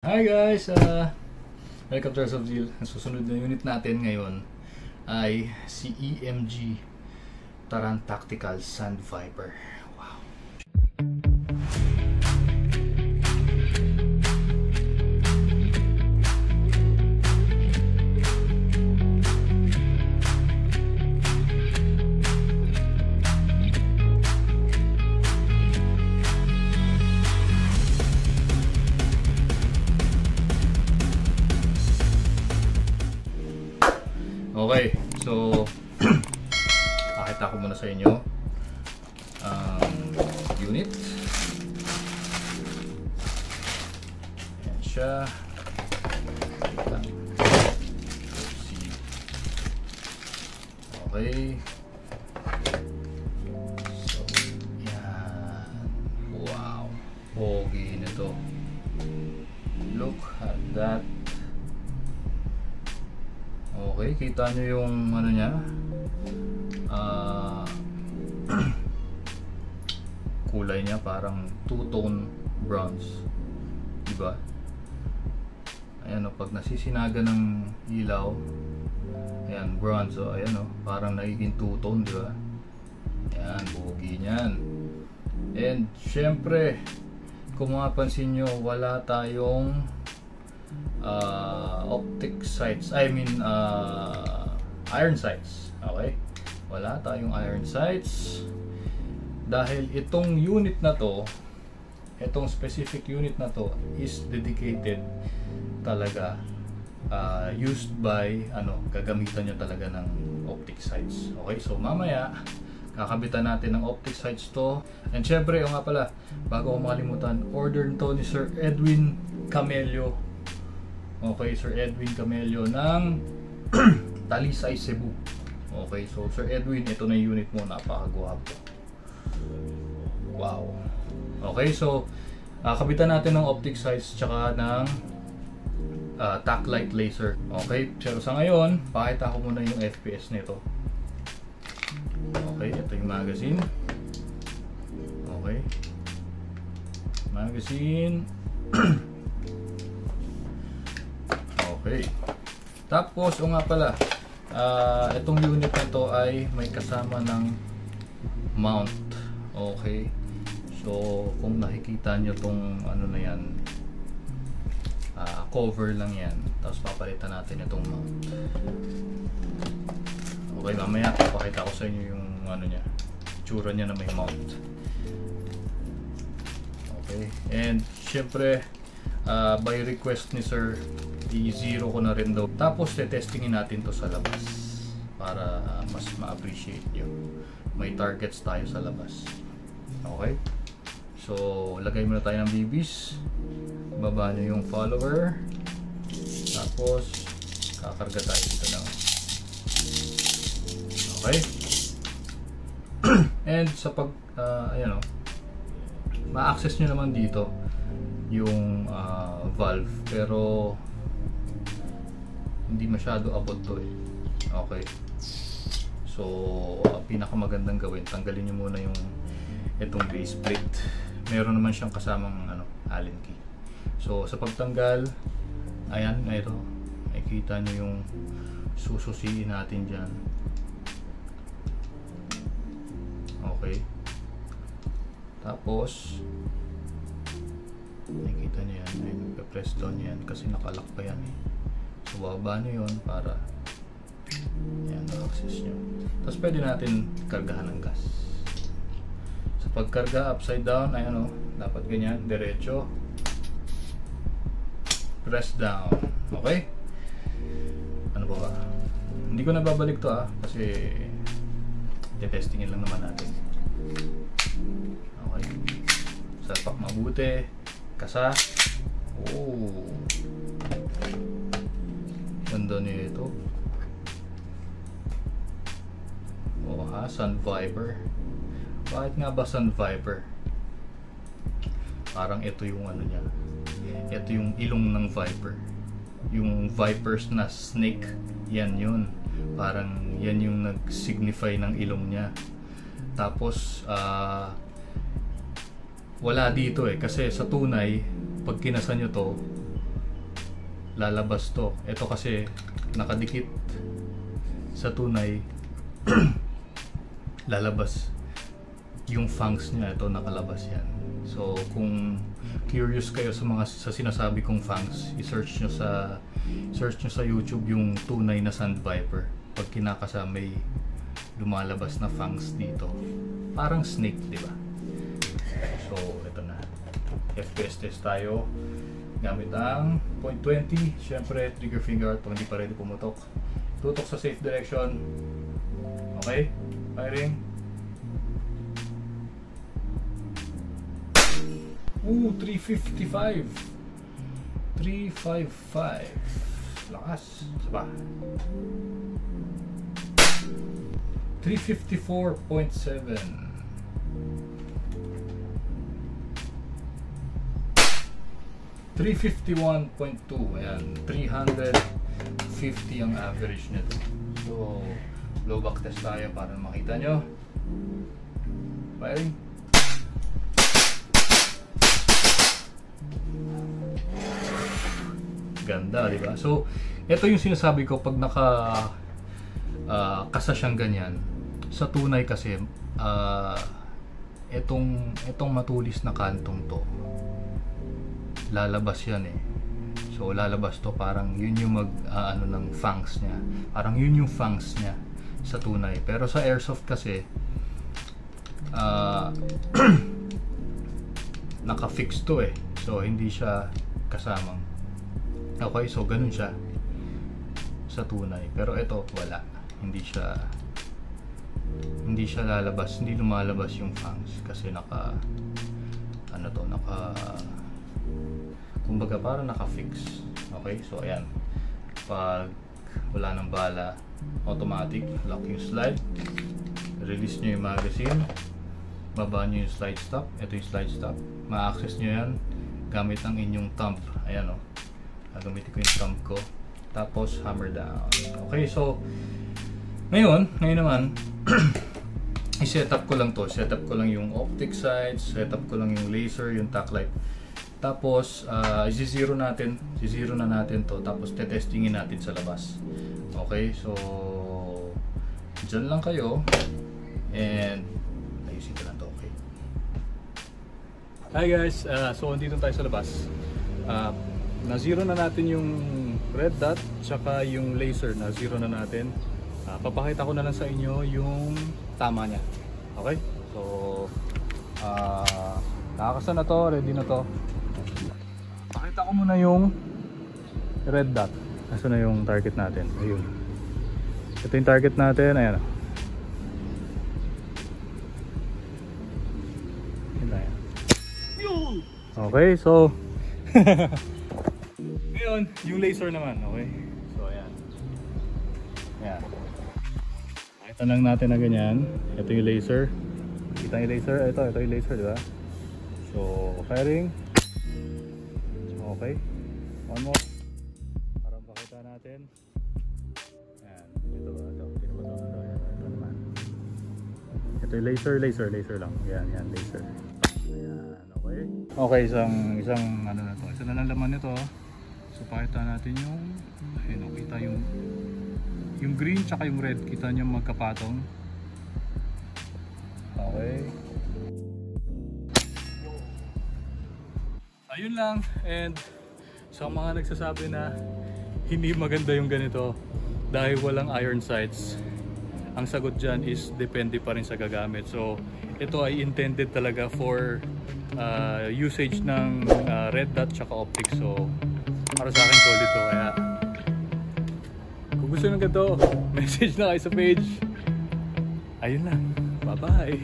Hi guys! Welcome to of Deal. Ang susunod na unit natin ngayon ay si EMG Taran Tactical Sand Viper. Wow! Okay, so pakita ko muna sa inyo ang unit. Ayan siya. Okay. So, yan. Wow. Pogi na to. Look at that. Okay, kita nyo yung ano niya, kulay niya parang two-tone bronze, diba? Ayan o, pag nasisinaga ng ilaw, ayan, bronze o, ayan o, parang nagiging two-tone, diba? Ayan, bugi niyan. And syempre, kung mapapansin nyo, wala tayong optic sights, iron sights. Okay, wala tayong iron sights dahil itong unit na to, itong specific unit na to is dedicated talaga, used by gagamitan nyo talaga ng optic sights. Okay, so mamaya kakabitan natin ng optic sights to. And syempre, nga pala, bago ko makalimutan, order to ni Sir Edwin Camello. Okay, Sir Edwin Camello ng Talisay, Cebu. Okay, so Sir Edwin, ito na yung unit mo, napakagwapo. Wow. Okay, so kabitan natin ng optic sights tsaka ng tack light laser. Okay, pero sa ngayon, pakita ko muna yung FPS nito. Okay, ito yung magazine. Okay. Magazine. Okay. Tapos, nga pala, itong unit na to ay may kasama ng mount. Okay. So, kung nakikita nyo tong ano na yan, cover lang yan. Tapos papalitan natin itong mount. Okay, mamaya papakita ko sa inyo yung ano niya, itsura niya na may mount. Okay. And syempre, by request ni Sir, i-zero ko na rin daw. Tapos testingin natin to sa labas para mas ma-appreciate nyo. May targets tayo sa labas. Okay, so lagay muna tayo ng BBs, baba nyo yung follower, tapos kakarga tayo dito ng okay. And sa pag ayan o, ma-access nyo naman dito yung valve, pero hindi masyado abot to eh. Okay, so pinakamagandang gawin, tanggalin nyo muna yung itong base plate. Meron naman siyang kasamang Allen key. So sa pagtanggal, ayan, ito makikita nyo yung sususiin natin dyan. Okay, tapos nakikita nyo yan, ay press down yan kasi nakalak pa yan eh. So bababa nyo yun para yan, na-access nyo. Tapos pwede natin kargahan ng gas. Sa pagkarga upside down ay dapat ganyan, diretso, press down. Okay, ano ba? Hindi ko na babalik to kasi testingin lang naman natin. Okay, salpak mabuti, kasa. Oh, ganda niya ito. Oh ha, Sand Viper. Bakit nga ba Sand Viper? Parang ito yung niya. Ito yung ilong ng Viper. Yung Vipers na snake, yan yun. Parang yan yung nag-signify ng ilong niya. Tapos wala dito kasi sa tunay pag kinasan nyo to, lalabas to. Ito kasi nakadikit sa tunay. Lalabas yung fangs niya. Ito nakalabas yan. So kung curious kayo sa sinasabi kong fangs, i-search nyo sa YouTube yung tunay na Sandviper. Pag kinakasa may lumalabas na fangs dito, parang snake, di ba? So ito na, FPS test tayo gamit ang .20. Syempre trigger finger pag hindi pa ready pumutok. Tutok sa safe direction. Okay, firing. Ooh, 355. 355. Lakas. Saba. 354.7. 351.2. Ayan, 350 ang average nito. So, blowback test tayo para makita nyo. Firing. Ganda, di ba? So, ito yung sinasabi ko pag kasa siyang ganyan. Sa tunay kasi, itong matulis na kantong to, lalabas yan eh. So lalabas to, parang yun yung ano ng fangs niya. Parang yun yung fangs niya sa tunay. Pero sa airsoft kasi naka-fix to eh. So hindi siya kasamang. Okay, so ganun siya sa tunay. Pero ito wala. Hindi siya lalabas, hindi lumalabas yung fangs kasi kumbaga parang naka-fix. Okay, so ayan. Pag wala ng bala, automatic lock yung slide. Release nyo yung magazine. Baba nyo yung slide stop. Ito yung slide stop. Ma-access nyo yan gamit ang inyong thumb. Ayan o. Gagamitin ko yung thumb ko. Tapos hammer down. Okay, so ngayon naman i-set up ko lang to. Set up ko lang yung optic sights, set up ko lang yung laser, yung tack light. Tapos i-zero na natin to, tapos tetestingin natin sa labas. Okay, so dyan lang kayo and ayusin ko lang to. Okay. Hi guys, so andito tayo sa labas. Na-zero na natin yung red dot tsaka yung laser, na-zero na natin. Papakita ko na lang sa inyo yung tama niya. Okay, so nakakasa na to, ready na to. Pakita ko muna yung red dot. Nasaan na yung target natin? Ayun. Ito yung target natin. Ayan. Okay, so ngayon, yung laser naman. Okay, so ayan. Ayan. Pakita lang natin na ganyan. Ito yung laser. Kita yung laser. Ito yung laser, di ba? So, firing. Okay, one more para pakita natin. Ayan, ito naman. Ito yung laser lang. Yan, laser. Ayan, okay. Okay, isang ano na to. Isa na lang laman nito. So pakita natin yung kita yung green tsaka yung red. Kita niyo magkapatong. Okay. Ayun lang, and sa mga nagsasabi na hindi maganda yung ganito dahil walang iron sights, ang sagot dyan is depende pa rin sa gagamit. So ito ay intended talaga for usage ng red dot tsaka optic. So para sa akin solid to, kaya kung gusto nyo ganito, message na kayo sa page. Ayun lang, bye bye.